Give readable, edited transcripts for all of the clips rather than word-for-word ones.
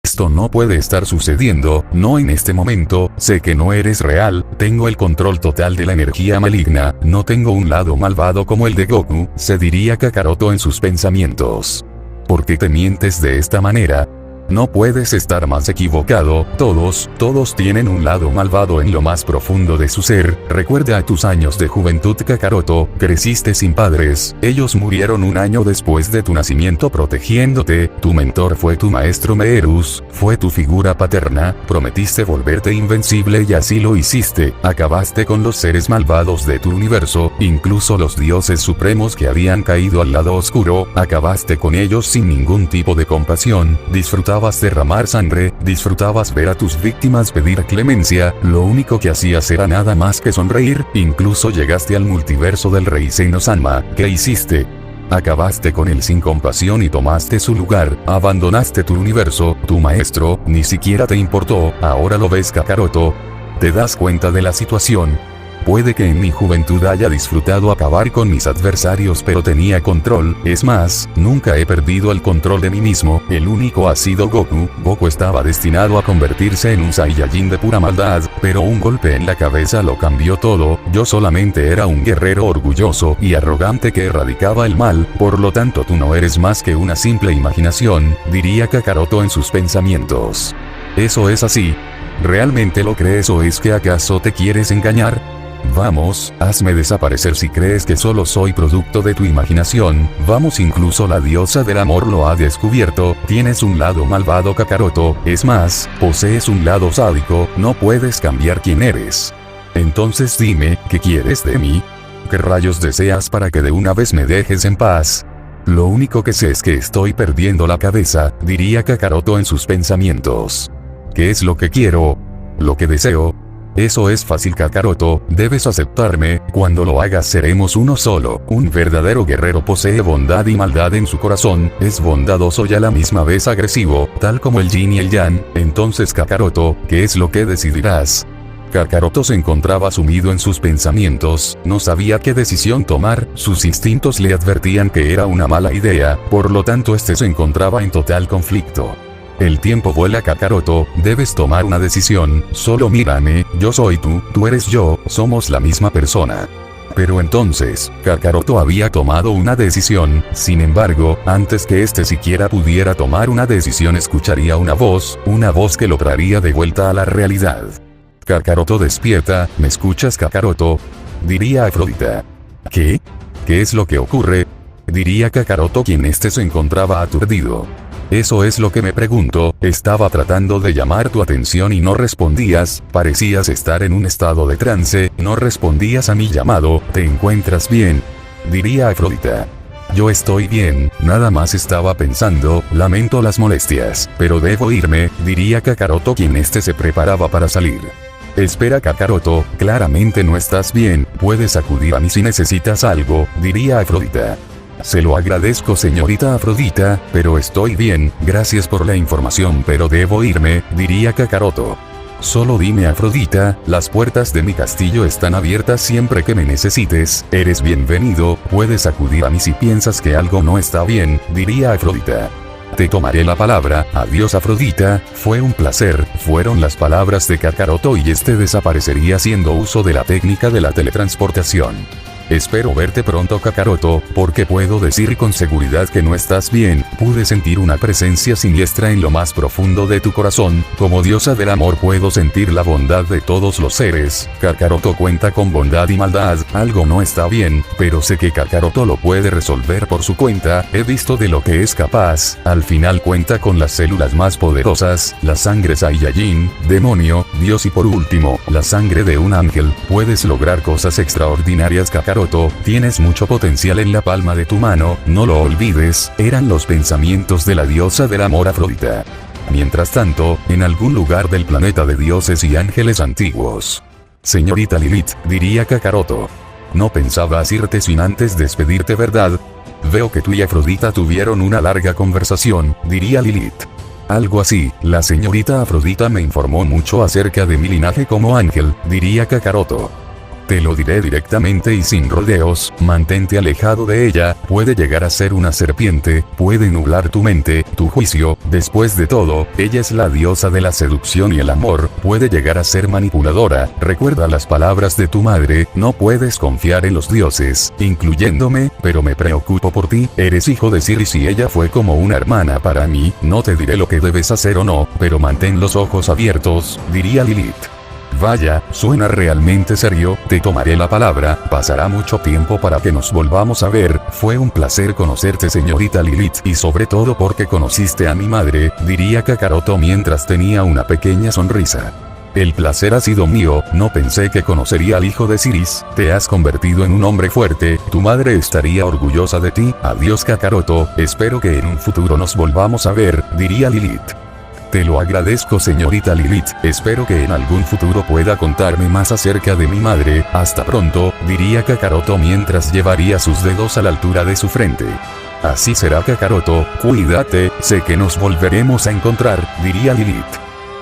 Esto no puede estar sucediendo, no en este momento, sé que no eres real, tengo el control total de la energía maligna, no tengo un lado malvado como el de Goku, se diría Kakaroto en sus pensamientos. ¿Por qué te mientes de esta manera? No puedes estar más equivocado, todos tienen un lado malvado en lo más profundo de su ser. Recuerda a tus años de juventud Kakaroto, creciste sin padres, ellos murieron un año después de tu nacimiento protegiéndote, tu mentor fue tu maestro Meerus, fue tu figura paterna, prometiste volverte invencible y así lo hiciste, acabaste con los seres malvados de tu universo, incluso los dioses supremos que habían caído al lado oscuro, acabaste con ellos sin ningún tipo de compasión, disfrutabas derramar sangre, disfrutabas ver a tus víctimas pedir clemencia, lo único que hacías era nada más que sonreír, incluso llegaste al multiverso del rey Senno-Sanma. ¿Qué hiciste? Acabaste con él sin compasión y tomaste su lugar, abandonaste tu universo, tu maestro, ni siquiera te importó, ahora lo ves Kakaroto. ¿Te das cuenta de la situación? Puede que en mi juventud haya disfrutado acabar con mis adversarios pero tenía control, es más, nunca he perdido el control de mí mismo, el único ha sido Goku. Goku estaba destinado a convertirse en un Saiyajin de pura maldad, pero un golpe en la cabeza lo cambió todo, yo solamente era un guerrero orgulloso y arrogante que erradicaba el mal, por lo tanto tú no eres más que una simple imaginación, diría Kakaroto en sus pensamientos. ¿Eso es así? ¿Realmente lo crees o es que acaso te quieres engañar? Vamos, hazme desaparecer si crees que solo soy producto de tu imaginación, vamos incluso la diosa del amor lo ha descubierto, tienes un lado malvado Kakaroto, es más, posees un lado sádico, no puedes cambiar quién eres. Entonces dime, ¿qué quieres de mí? ¿Qué rayos deseas para que de una vez me dejes en paz? Lo único que sé es que estoy perdiendo la cabeza, diría Kakaroto en sus pensamientos. ¿Qué es lo que quiero? ¿Lo que deseo? Eso es fácil Kakaroto, debes aceptarme, cuando lo hagas seremos uno solo. Un verdadero guerrero posee bondad y maldad en su corazón, es bondadoso y a la misma vez agresivo, tal como el yin y el yang. Entonces Kakaroto, ¿qué es lo que decidirás? Kakaroto se encontraba sumido en sus pensamientos, no sabía qué decisión tomar, sus instintos le advertían que era una mala idea, por lo tanto este se encontraba en total conflicto. El tiempo vuela Kakaroto, debes tomar una decisión, solo mírame, yo soy tú eres yo, somos la misma persona. Pero entonces, Kakaroto había tomado una decisión, sin embargo, antes que este siquiera pudiera tomar una decisión escucharía una voz que lo traería de vuelta a la realidad. Kakaroto despierta, ¿me escuchas Kakaroto? Diría Afrodita. ¿Qué? ¿Qué es lo que ocurre? Diría Kakaroto quien se encontraba aturdido. Eso es lo que me pregunto, estaba tratando de llamar tu atención y no respondías, parecías estar en un estado de trance, no respondías a mi llamado, ¿te encuentras bien? Diría Afrodita. Yo estoy bien, nada más estaba pensando, lamento las molestias, pero debo irme, diría Kakaroto quien se preparaba para salir. Espera Kakaroto, claramente no estás bien, puedes acudir a mí si necesitas algo, diría Afrodita. Se lo agradezco señorita Afrodita, pero estoy bien, gracias por la información pero debo irme, diría Kakaroto. Solo dime Afrodita, las puertas de mi castillo están abiertas siempre que me necesites, eres bienvenido, puedes acudir a mí si piensas que algo no está bien, diría Afrodita. Te tomaré la palabra, adiós Afrodita, fue un placer, fueron las palabras de Kakaroto y desaparecería haciendo uso de la técnica de la teletransportación. Espero verte pronto Kakaroto, porque puedo decir con seguridad que no estás bien, pude sentir una presencia siniestra en lo más profundo de tu corazón, como diosa del amor puedo sentir la bondad de todos los seres, Kakaroto cuenta con bondad y maldad, algo no está bien, pero sé que Kakaroto lo puede resolver por su cuenta, he visto de lo que es capaz, al final cuenta con las células más poderosas, la sangre Saiyajin, demonio, dios y por último, la sangre de un ángel, puedes lograr cosas extraordinarias Kakaroto. Tienes mucho potencial en la palma de tu mano, no lo olvides, eran los pensamientos de la diosa del amor Afrodita. Mientras tanto, en algún lugar del planeta de dioses y ángeles antiguos. Señorita Lilith, diría Kakaroto. No pensabas irte sin antes despedirte, ¿verdad? Veo que tú y Afrodita tuvieron una larga conversación, diría Lilith. Algo así, la señorita Afrodita me informó mucho acerca de mi linaje como ángel, diría Kakaroto. Te lo diré directamente y sin rodeos, mantente alejado de ella, puede llegar a ser una serpiente, puede nublar tu mente, tu juicio, después de todo, ella es la diosa de la seducción y el amor, puede llegar a ser manipuladora, recuerda las palabras de tu madre, no puedes confiar en los dioses, incluyéndome, pero me preocupo por ti, eres hijo de Siris y ella fue como una hermana para mí, no te diré lo que debes hacer o no, pero mantén los ojos abiertos, diría Lilith. Vaya, suena realmente serio, te tomaré la palabra, pasará mucho tiempo para que nos volvamos a ver, fue un placer conocerte señorita Lilith y sobre todo porque conociste a mi madre, diría Kakaroto mientras tenía una pequeña sonrisa. El placer ha sido mío, no pensé que conocería al hijo de Siris, te has convertido en un hombre fuerte, tu madre estaría orgullosa de ti, adiós Kakaroto, espero que en un futuro nos volvamos a ver, diría Lilith. Te lo agradezco señorita Lilith, espero que en algún futuro pueda contarme más acerca de mi madre, hasta pronto, diría Kakaroto mientras llevaría sus dedos a la altura de su frente. Así será Kakaroto, cuídate, sé que nos volveremos a encontrar, diría Lilith.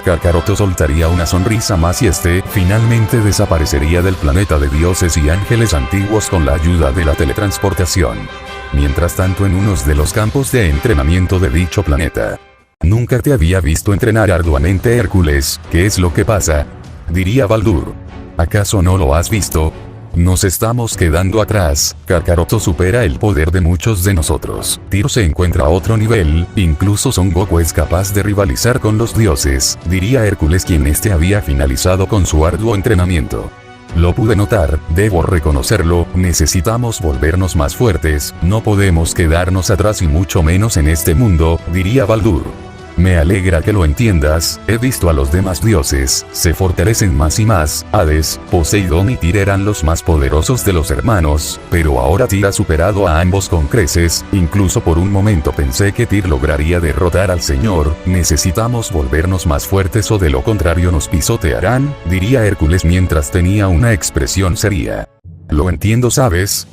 Kakaroto soltaría una sonrisa más y finalmente desaparecería del planeta de dioses y ángeles antiguos con la ayuda de la teletransportación. Mientras tanto en unos de los campos de entrenamiento de dicho planeta. Nunca te había visto entrenar arduamente Hércules, ¿qué es lo que pasa? Diría Baldur. ¿Acaso no lo has visto? Nos estamos quedando atrás, Kakaroto supera el poder de muchos de nosotros, Tyr se encuentra a otro nivel, incluso Son Goku es capaz de rivalizar con los dioses, diría Hércules quien había finalizado con su arduo entrenamiento. Lo pude notar, debo reconocerlo, necesitamos volvernos más fuertes, no podemos quedarnos atrás y mucho menos en este mundo, diría Baldur. Me alegra que lo entiendas, he visto a los demás dioses, se fortalecen más y más, Hades, Poseidón y Tyr eran los más poderosos de los hermanos, pero ahora Tyr ha superado a ambos con creces, incluso por un momento pensé que Tyr lograría derrotar al señor, necesitamos volvernos más fuertes o de lo contrario nos pisotearán, diría Hércules mientras tenía una expresión seria. Lo entiendo ¿sabes?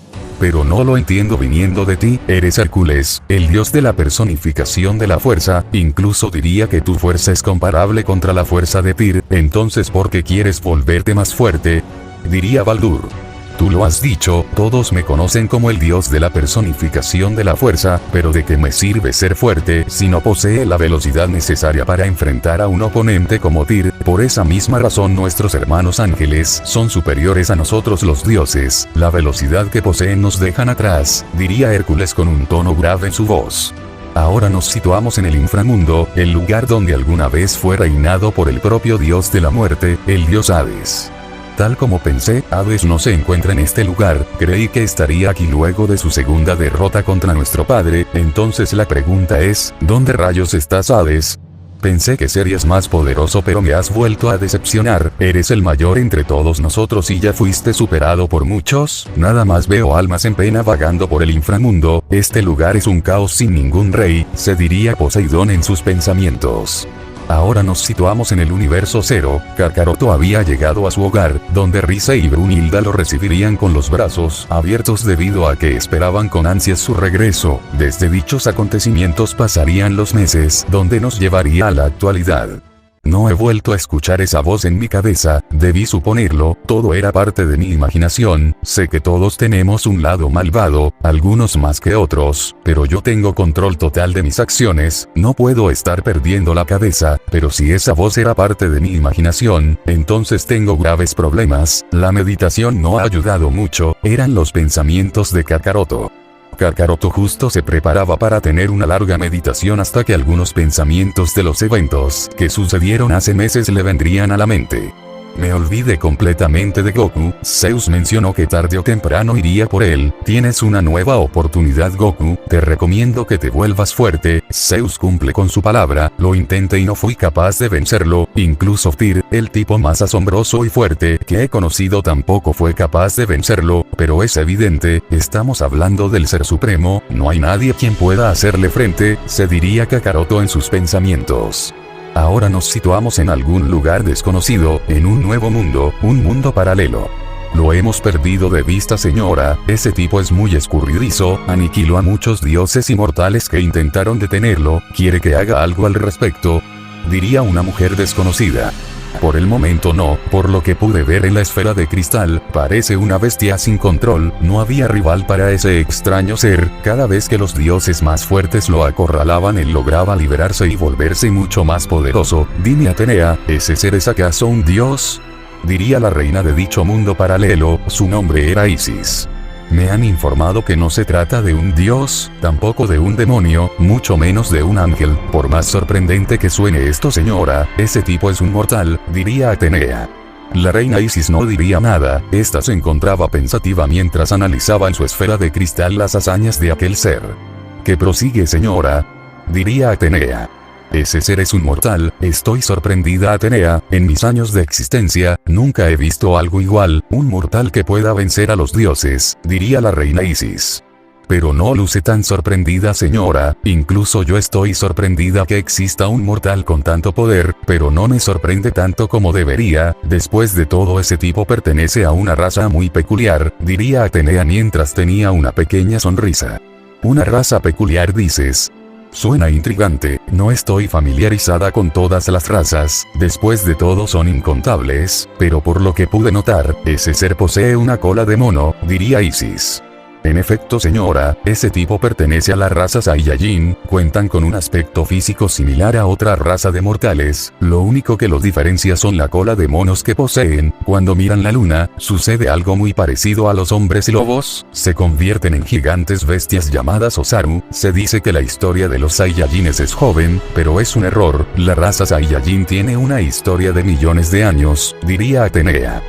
Pero no lo entiendo viniendo de ti, eres Hércules, el dios de la personificación de la fuerza, incluso diría que tu fuerza es comparable contra la fuerza de Tyr, entonces ¿por qué quieres volverte más fuerte? Diría Baldur. Tú lo has dicho, todos me conocen como el dios de la personificación de la fuerza, pero ¿de qué me sirve ser fuerte si no posee la velocidad necesaria para enfrentar a un oponente como Tyr? Por esa misma razón nuestros hermanos ángeles son superiores a nosotros los dioses, la velocidad que poseen nos dejan atrás, diría Hércules con un tono grave en su voz. Ahora nos situamos en el inframundo, el lugar donde alguna vez fue reinado por el propio dios de la muerte, el dios Hades. Tal como pensé, Hades no se encuentra en este lugar, creí que estaría aquí luego de su segunda derrota contra nuestro padre, entonces la pregunta es, ¿dónde rayos estás Hades? Pensé que serías más poderoso pero me has vuelto a decepcionar, eres el mayor entre todos nosotros y ya fuiste superado por muchos, nada más veo almas en pena vagando por el inframundo, este lugar es un caos sin ningún rey, se diría Poseidón en sus pensamientos. Ahora nos situamos en el universo 0, Kakaroto había llegado a su hogar, donde Risa y Brunilda lo recibirían con los brazos abiertos debido a que esperaban con ansias su regreso, desde dichos acontecimientos pasarían los meses, donde nos llevaría a la actualidad. No he vuelto a escuchar esa voz en mi cabeza, debí suponerlo, todo era parte de mi imaginación, sé que todos tenemos un lado malvado, algunos más que otros, pero yo tengo control total de mis acciones, no puedo estar perdiendo la cabeza, pero si esa voz era parte de mi imaginación, entonces tengo graves problemas, la meditación no ha ayudado mucho, eran los pensamientos de Kakaroto. Kakaroto justo se preparaba para tener una larga meditación hasta que algunos pensamientos de los eventos que sucedieron hace meses le vendrían a la mente. Me olvidé completamente de Goku, Zeus mencionó que tarde o temprano iría por él, tienes una nueva oportunidad Goku, te recomiendo que te vuelvas fuerte, Zeus cumple con su palabra, lo intenté y no fui capaz de vencerlo, incluso Tyr, el tipo más asombroso y fuerte que he conocido tampoco fue capaz de vencerlo, pero es evidente, estamos hablando del Ser Supremo, no hay nadie quien pueda hacerle frente, se diría Kakaroto en sus pensamientos. Ahora nos situamos en algún lugar desconocido, en un nuevo mundo, un mundo paralelo. Lo hemos perdido de vista, señora, ese tipo es muy escurridizo, aniquiló a muchos dioses inmortales que intentaron detenerlo, ¿quiere que haga algo al respecto?, diría una mujer desconocida. Por el momento no, por lo que pude ver en la esfera de cristal, parece una bestia sin control, no había rival para ese extraño ser, cada vez que los dioses más fuertes lo acorralaban él lograba liberarse y volverse mucho más poderoso. Dime, Atenea, ¿ese ser es acaso un dios?, diría la reina de dicho mundo paralelo, su nombre era Isis. Me han informado que no se trata de un dios, tampoco de un demonio, mucho menos de un ángel. Por más sorprendente que suene esto, señora, ese tipo es un mortal, diría Atenea. La reina Isis no diría nada, esta se encontraba pensativa mientras analizaba en su esfera de cristal las hazañas de aquel ser. ¿Qué prosigue, señora?, diría Atenea. Ese ser es un mortal, estoy sorprendida, Atenea, en mis años de existencia, nunca he visto algo igual, un mortal que pueda vencer a los dioses, diría la reina Isis. Pero no luce tan sorprendida, señora, incluso yo estoy sorprendida que exista un mortal con tanto poder, pero no me sorprende tanto como debería, después de todo ese tipo pertenece a una raza muy peculiar, diría Atenea mientras tenía una pequeña sonrisa. ¿Una raza peculiar dices? Suena intrigante, no estoy familiarizada con todas las razas, después de todo son incontables, pero por lo que pude notar, ese ser posee una cola de mono, diría Isis. En efecto, señora, ese tipo pertenece a la raza Saiyajin, cuentan con un aspecto físico similar a otra raza de mortales, lo único que los diferencia son la cola de monos que poseen. Cuando miran la luna, sucede algo muy parecido a los hombres lobos, se convierten en gigantes bestias llamadas Osaru. Se dice que la historia de los Saiyajines es joven, pero es un error, la raza Saiyajin tiene una historia de millones de años, diría Atenea.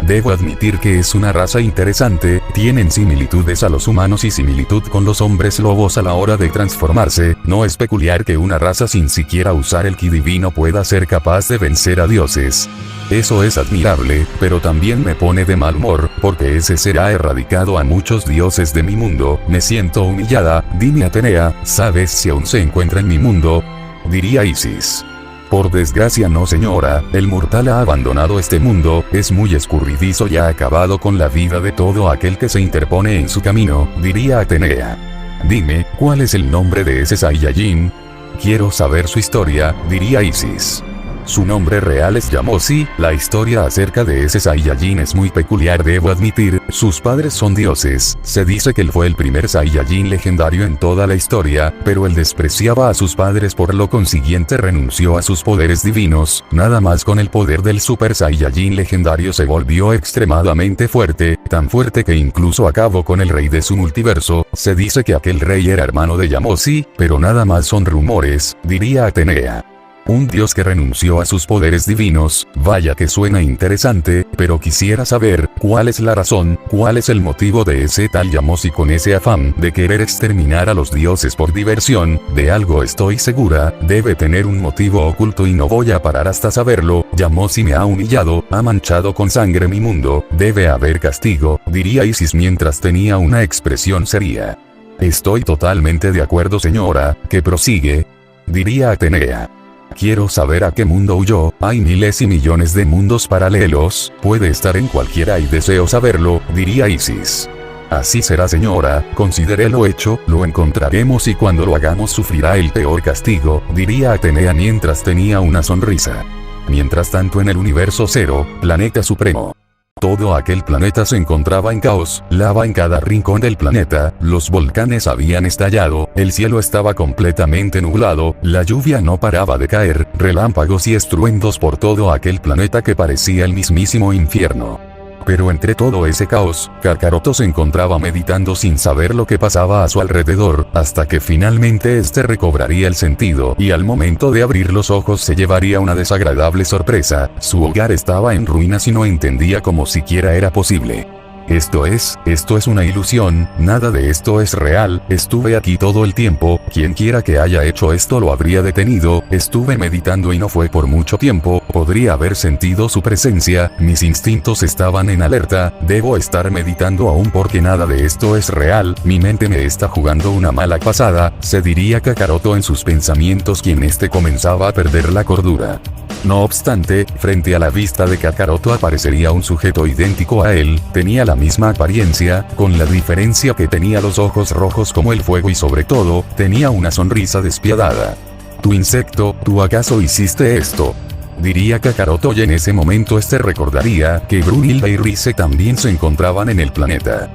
Debo admitir que es una raza interesante, tienen similitudes a los humanos y similitud con los hombres lobos a la hora de transformarse, no es peculiar que una raza sin siquiera usar el ki divino pueda ser capaz de vencer a dioses. Eso es admirable, pero también me pone de mal humor, porque ese ser ha erradicado a muchos dioses de mi mundo, me siento humillada. Dime, Atenea, ¿sabes si aún se encuentra en mi mundo?, diría Isis. Por desgracia no, señora, el mortal ha abandonado este mundo, es muy escurridizo y ha acabado con la vida de todo aquel que se interpone en su camino, diría Atenea. Dime, ¿cuál es el nombre de ese Saiyajin? Quiero saber su historia, diría Isis. Su nombre real es Yamosi, la historia acerca de ese Saiyajin es muy peculiar, debo admitir, sus padres son dioses, se dice que él fue el primer Saiyajin legendario en toda la historia, pero él despreciaba a sus padres por lo consiguiente renunció a sus poderes divinos, nada más con el poder del Super Saiyajin legendario se volvió extremadamente fuerte, tan fuerte que incluso acabó con el rey de su multiverso. Se dice que aquel rey era hermano de Yamosi, pero nada más son rumores, diría Atenea. Un dios que renunció a sus poderes divinos, vaya que suena interesante, pero quisiera saber, ¿cuál es la razón, cuál es el motivo de ese tal Yamosi con ese afán de querer exterminar a los dioses por diversión? De algo estoy segura, debe tener un motivo oculto y no voy a parar hasta saberlo. Yamosi me ha humillado, ha manchado con sangre mi mundo, debe haber castigo, diría Isis mientras tenía una expresión seria. Estoy totalmente de acuerdo, señora, que prosigue, diría Atenea. Quiero saber a qué mundo huyó, hay miles y millones de mundos paralelos, puede estar en cualquiera y deseo saberlo, diría Isis. Así será, señora, considere lo hecho, lo encontraremos y cuando lo hagamos sufrirá el peor castigo, diría Atenea mientras tenía una sonrisa. Mientras tanto en el universo 0, planeta supremo. Todo aquel planeta se encontraba en caos, lava en cada rincón del planeta, los volcanes habían estallado, el cielo estaba completamente nublado, la lluvia no paraba de caer, relámpagos y estruendos por todo aquel planeta que parecía el mismísimo infierno. Pero entre todo ese caos, Kakaroto se encontraba meditando sin saber lo que pasaba a su alrededor, hasta que finalmente este recobraría el sentido y al momento de abrir los ojos se llevaría una desagradable sorpresa, su hogar estaba en ruinas y no entendía cómo siquiera era posible. Esto es una ilusión, nada de esto es real, estuve aquí todo el tiempo, quien quiera que haya hecho esto lo habría detenido, estuve meditando y no fue por mucho tiempo, podría haber sentido su presencia, mis instintos estaban en alerta, debo estar meditando aún porque nada de esto es real, mi mente me está jugando una mala pasada, se diría Kakaroto en sus pensamientos quien comenzaba a perder la cordura. No obstante, frente a la vista de Kakaroto aparecería un sujeto idéntico a él, tenía la misma apariencia, con la diferencia que tenía los ojos rojos como el fuego y sobre todo, tenía una sonrisa despiadada. «¿Tu insecto, tú acaso hiciste esto?», diría Kakaroto y en ese momento recordaría que Brunilda y Rise también se encontraban en el planeta.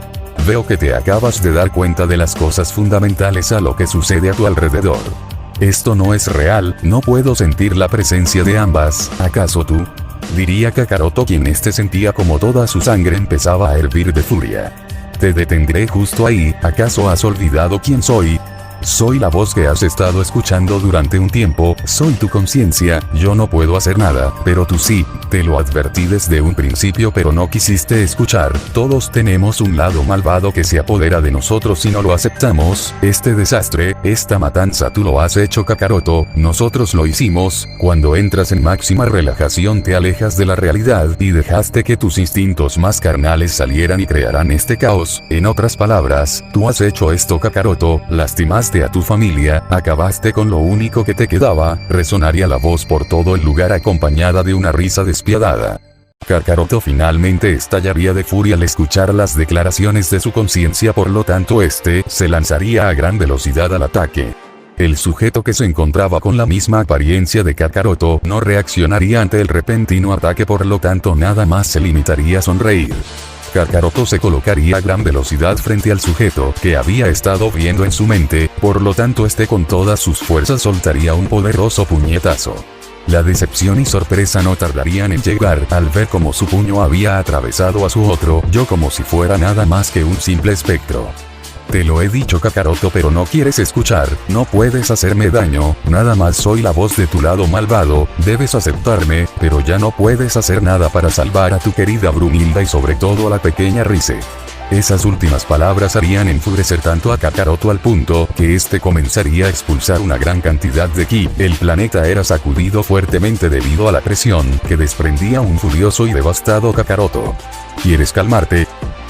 Veo que te acabas de dar cuenta de las cosas fundamentales a lo que sucede a tu alrededor. Esto no es real, no puedo sentir la presencia de ambas, ¿acaso tú?, diría Kakaroto quien sentía como toda su sangre empezaba a hervir de furia. Te detendré justo ahí, ¿acaso has olvidado quién soy? Soy la voz que has estado escuchando durante un tiempo, soy tu conciencia, yo no puedo hacer nada, pero tú sí, te lo advertí desde un principio pero no quisiste escuchar, todos tenemos un lado malvado que se apodera de nosotros si no lo aceptamos, este desastre, esta matanza tú lo has hecho Kakaroto, nosotros lo hicimos, cuando entras en máxima relajación te alejas de la realidad y dejaste que tus instintos más carnales salieran y crearán este caos, en otras palabras, tú has hecho esto Kakaroto, lastimaste a tu familia, acabaste con lo único que te quedaba, resonaría la voz por todo el lugar acompañada de una risa despiadada. Kakaroto finalmente estallaría de furia al escuchar las declaraciones de su conciencia, por lo tanto se lanzaría a gran velocidad al ataque. El sujeto que se encontraba con la misma apariencia de Kakaroto no reaccionaría ante el repentino ataque, por lo tanto nada más se limitaría a sonreír. Kakaroto se colocaría a gran velocidad frente al sujeto que había estado viendo en su mente, por lo tanto con todas sus fuerzas soltaría un poderoso puñetazo. La decepción y sorpresa no tardarían en llegar al ver cómo su puño había atravesado a su otro yo como si fuera nada más que un simple espectro. Te lo he dicho Kakaroto pero no quieres escuchar, no puedes hacerme daño, nada más soy la voz de tu lado malvado, debes aceptarme, pero ya no puedes hacer nada para salvar a tu querida Brunilda y sobre todo a la pequeña Rise. Esas últimas palabras harían enfurecer tanto a Kakaroto al punto que comenzaría a expulsar una gran cantidad de ki, el planeta era sacudido fuertemente debido a la presión que desprendía un furioso y devastado Kakaroto. ¿Quieres calmarte?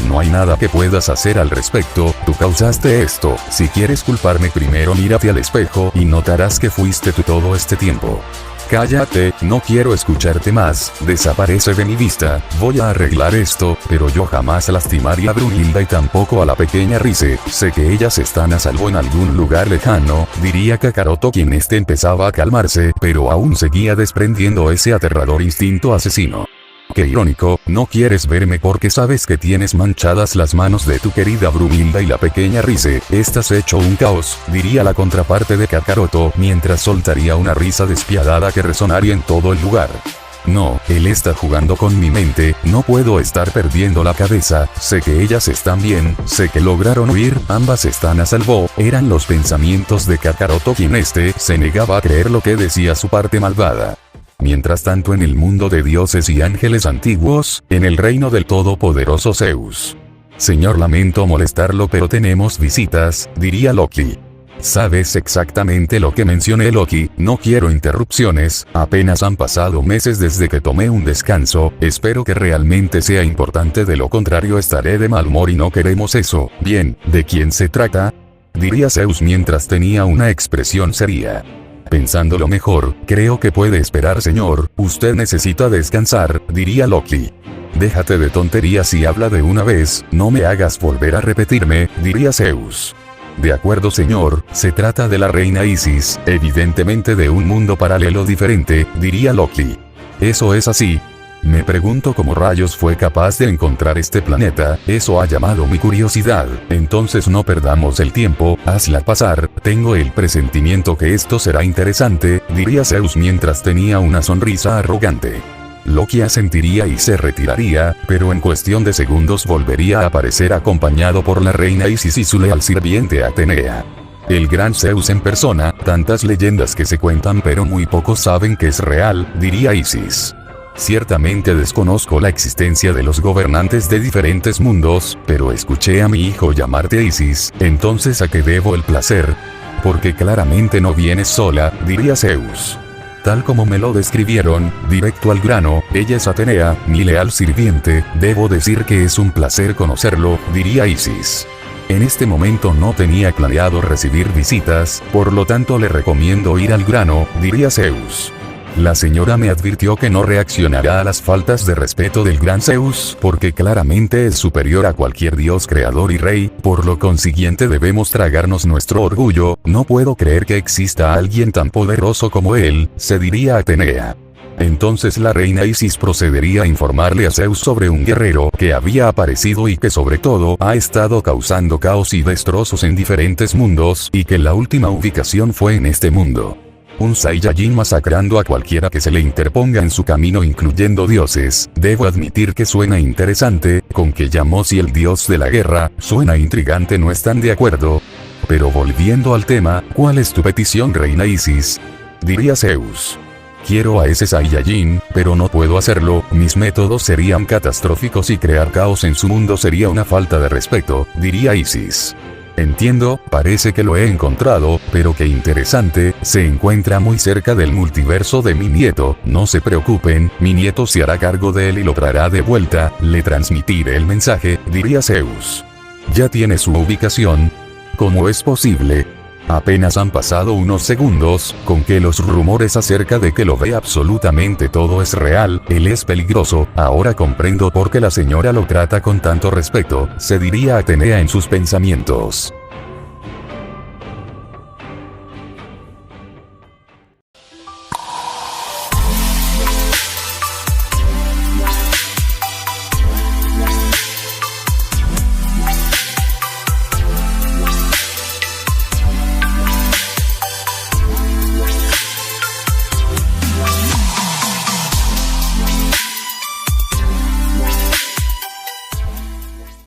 No hay nada que puedas hacer al respecto, tú causaste esto, si quieres culparme primero mírate al espejo y notarás que fuiste tú todo este tiempo. Cállate, no quiero escucharte más, desaparece de mi vista, voy a arreglar esto, pero yo jamás lastimaría a Brunilda y tampoco a la pequeña Rise, sé que ellas están a salvo en algún lugar lejano, diría Kakaroto quien empezaba a calmarse, pero aún seguía desprendiendo ese aterrador instinto asesino. Qué irónico, no quieres verme porque sabes que tienes manchadas las manos de tu querida Brunilda y la pequeña Rise, estás hecho un caos, diría la contraparte de Kakaroto mientras soltaría una risa despiadada que resonaría en todo el lugar. No, él está jugando con mi mente, no puedo estar perdiendo la cabeza, sé que ellas están bien, sé que lograron huir, ambas están a salvo, eran los pensamientos de Kakaroto quien se negaba a creer lo que decía su parte malvada. Mientras tanto en el mundo de dioses y ángeles antiguos, en el reino del todopoderoso Zeus. Señor, lamento molestarlo pero tenemos visitas, diría Loki. Sabes exactamente lo que mencioné Loki, no quiero interrupciones, apenas han pasado meses desde que tomé un descanso, espero que realmente sea importante de lo contrario estaré de mal humor y no queremos eso, bien, ¿de quién se trata?, diría Zeus mientras tenía una expresión seria. Pensándolo mejor, creo que puede esperar señor, usted necesita descansar, diría Loki. Déjate de tonterías y habla de una vez, no me hagas volver a repetirme, diría Zeus. De acuerdo señor, se trata de la reina Isis, evidentemente de un mundo paralelo diferente, diría Loki. Eso es así. Me pregunto cómo rayos fue capaz de encontrar este planeta, eso ha llamado mi curiosidad, entonces no perdamos el tiempo, hazla pasar, tengo el presentimiento que esto será interesante, diría Zeus mientras tenía una sonrisa arrogante. Loki asentiría y se retiraría, pero en cuestión de segundos volvería a aparecer acompañado por la reina Isis y su leal sirviente Atenea. El gran Zeus en persona, tantas leyendas que se cuentan pero muy pocos saben que es real, diría Isis. Ciertamente desconozco la existencia de los gobernantes de diferentes mundos, pero escuché a mi hijo llamarte Isis, entonces ¿a qué debo el placer? Porque claramente no vienes sola, diría Zeus. Tal como me lo describieron, directo al grano, ella es Atenea, mi leal sirviente, debo decir que es un placer conocerlo, diría Isis. En este momento no tenía planeado recibir visitas, por lo tanto le recomiendo ir al grano, diría Zeus. La señora me advirtió que no reaccionará a las faltas de respeto del gran Zeus, porque claramente es superior a cualquier dios creador y rey, por lo consiguiente debemos tragarnos nuestro orgullo, no puedo creer que exista alguien tan poderoso como él, se diría Atenea. Entonces la reina Isis procedería a informarle a Zeus sobre un guerrero que había aparecido y que sobre todo ha estado causando caos y destrozos en diferentes mundos, y que la última ubicación fue en este mundo. Un Saiyajin masacrando a cualquiera que se le interponga en su camino, incluyendo dioses. Debo admitir que suena interesante, con que llamó si el dios de la guerra, suena intrigante, ¿no están de acuerdo? Pero volviendo al tema, ¿cuál es tu petición, reina Isis? Diría Zeus. Quiero a ese Saiyajin, pero no puedo hacerlo, mis métodos serían catastróficos y crear caos en su mundo sería una falta de respeto, diría Isis. Entiendo, parece que lo he encontrado, pero qué interesante, se encuentra muy cerca del multiverso de mi nieto, no se preocupen, mi nieto se hará cargo de él y lo traerá de vuelta, le transmitiré el mensaje, diría Zeus. ¿Ya tiene su ubicación? ¿Cómo es posible? Apenas han pasado unos segundos, con que los rumores acerca de que lo ve absolutamente todo es real, él es peligroso, ahora comprendo por qué la señora lo trata con tanto respeto, se diría Atenea en sus pensamientos.